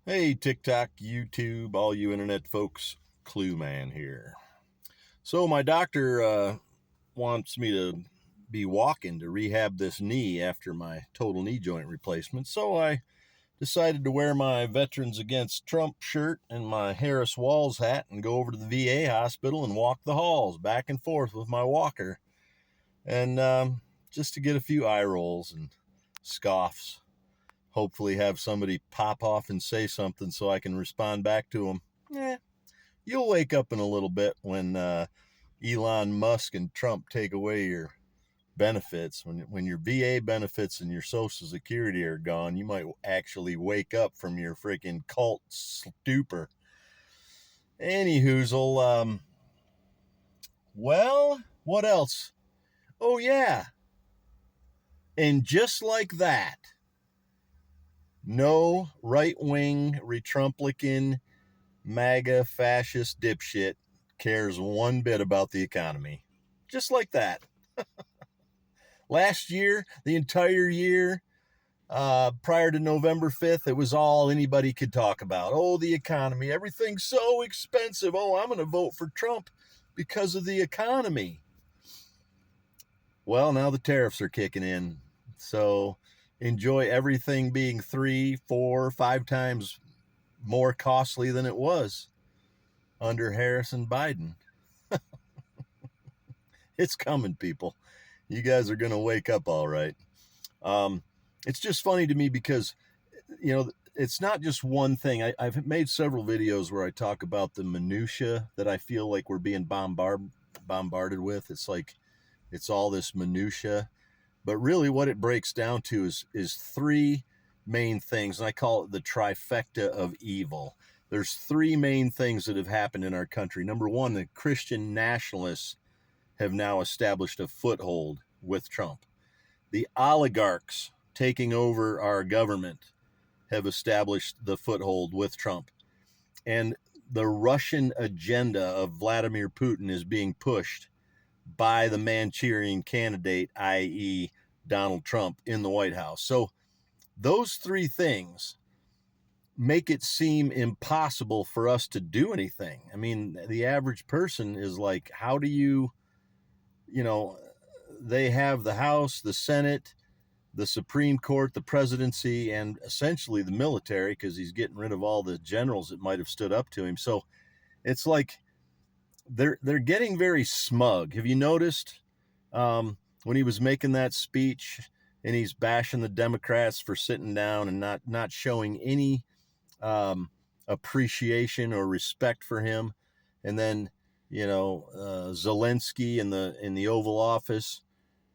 Hey, TikTok, YouTube, all you internet folks, Clue Man here. So, my doctor wants me to be walking to rehab this knee after my total knee joint replacement. So, I decided to wear my Veterans Against Trump shirt and my Harris Walls hat and go over to the VA hospital and walk the halls back and forth with my walker. And just to get a few eye rolls and scoffs. Hopefully, have somebody pop off and say something so I can respond back to them. Yeah, you'll wake up in a little bit when Elon Musk and Trump take away your benefits. When your VA benefits and your Social Security are gone, you might actually wake up from your freaking cult stupor. Anywhoozle, well, what else? Oh yeah, and just like that, no right wing Retrumplican MAGA fascist dipshit cares one bit about the economy. Just like that. Last year, the entire year, prior to November 5th, it was all anybody could talk about. Oh, the economy. Everything's so expensive. Oh, I'm going to vote for Trump because of the economy. Well, now the tariffs are kicking in. So enjoy everything being 3, 4, 5 times more costly than it was under Harris and Biden. It's coming, people. You guys are going to wake up all right. Um, it's just funny to me because, it's not just one thing. I've made several videos where I talk about the minutia that I feel like we're being bombarded with. It's like it's all this minutia, but really what it breaks down to is three main things, and I call it the trifecta of evil. There's three main things that have happened in our country. Number one, the Christian nationalists have now established a foothold with Trump. The oligarchs taking over our government have established the foothold with Trump. And the Russian agenda of Vladimir Putin is being pushed by the Manchurian candidate, i.e., Donald Trump, in the White House. So those three things make it seem impossible for us to do anything. I mean, the average person is like, how do you know, they have the House, the Senate, the Supreme Court, the presidency, and essentially the military, because he's getting rid of all the generals that might have stood up to him. So it's like they're getting very smug. Have you noticed when he was making that speech and he's bashing the Democrats for sitting down and not showing any appreciation or respect for him, and then Zelensky in the Oval Office,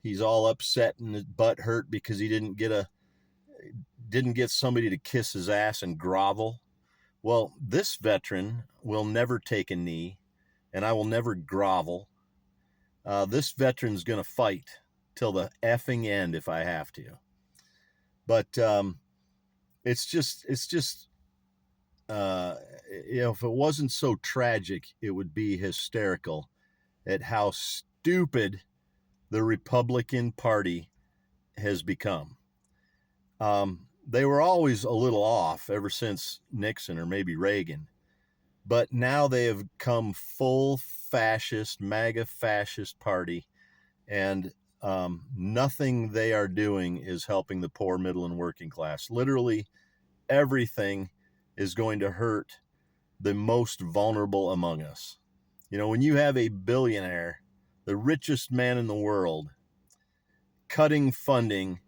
he's all upset and his butt hurt because he didn't get somebody to kiss his ass and grovel. Well, this veteran will never take a knee, and I will never grovel. This veteran's going to fight till the effing end if I have to. But it's just if it wasn't so tragic, it would be hysterical at how stupid the Republican Party has become. They were always a little off ever since Nixon or maybe Reagan, but now they have come full fascist, MAGA fascist party, and nothing they are doing is helping the poor, middle, and working class. Literally everything is going to hurt the most vulnerable among us. When you have a billionaire, the richest man in the world, cutting funding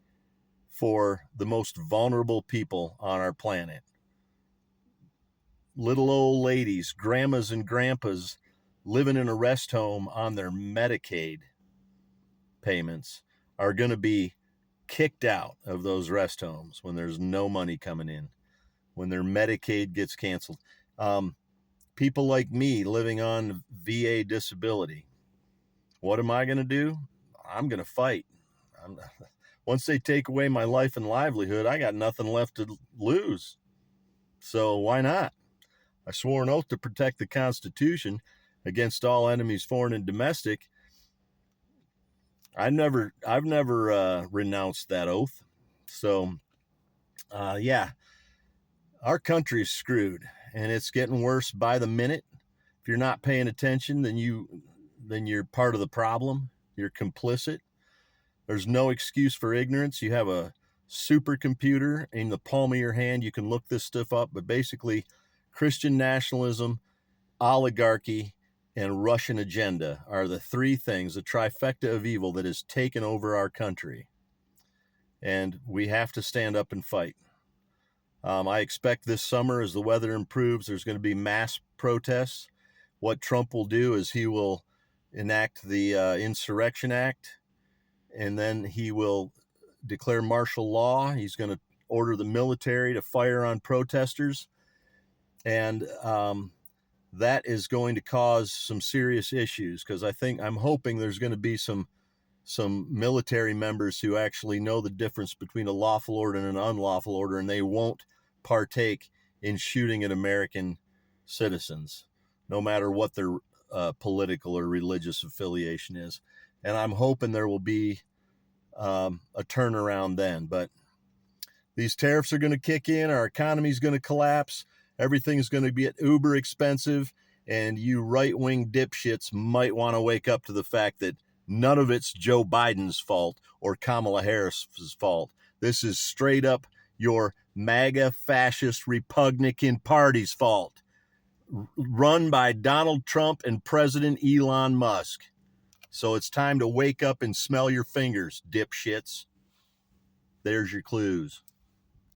for the most vulnerable people on our planet, little old ladies, grandmas and grandpas living in a rest home on their Medicaid payments, are going to be kicked out of those rest homes when there's no money coming in, when their Medicaid gets canceled. People like me living on VA disability, what am I going to do? I'm going to fight. Once they take away my life and livelihood, I got nothing left to lose. So why not? I swore an oath to protect the Constitution against all enemies, foreign and domestic. I've never renounced that oath. So, yeah, Our country's screwed, and it's getting worse by the minute. If you're not paying attention, then you're part of the problem. You're complicit. There's no excuse for ignorance. You have a supercomputer in the palm of your hand. You can look this stuff up, but basically, Christian nationalism, oligarchy, and Russian agenda are the three things, the trifecta of evil that has taken over our country. And we have to stand up and fight. I expect this summer, as the weather improves, there's going to be mass protests. What Trump will do is he will enact the Insurrection Act, and then he will declare martial law. He's going to order the military to fire on protesters. And that is going to cause some serious issues, because I'm hoping there's going to be some military members who actually know the difference between a lawful order and an unlawful order, and they won't partake in shooting at American citizens, no matter what their political or religious affiliation is. And I'm hoping there will be a turnaround then. But these tariffs are going to kick in. Our economy is going to collapse. Everything's going to be uber expensive. And you right-wing dipshits might want to wake up to the fact that none of it's Joe Biden's fault or Kamala Harris's fault. This is straight up your MAGA fascist Republican Party's fault, run by Donald Trump and President Elon Musk. So it's time to wake up and smell your fingers, dipshits. There's your clues.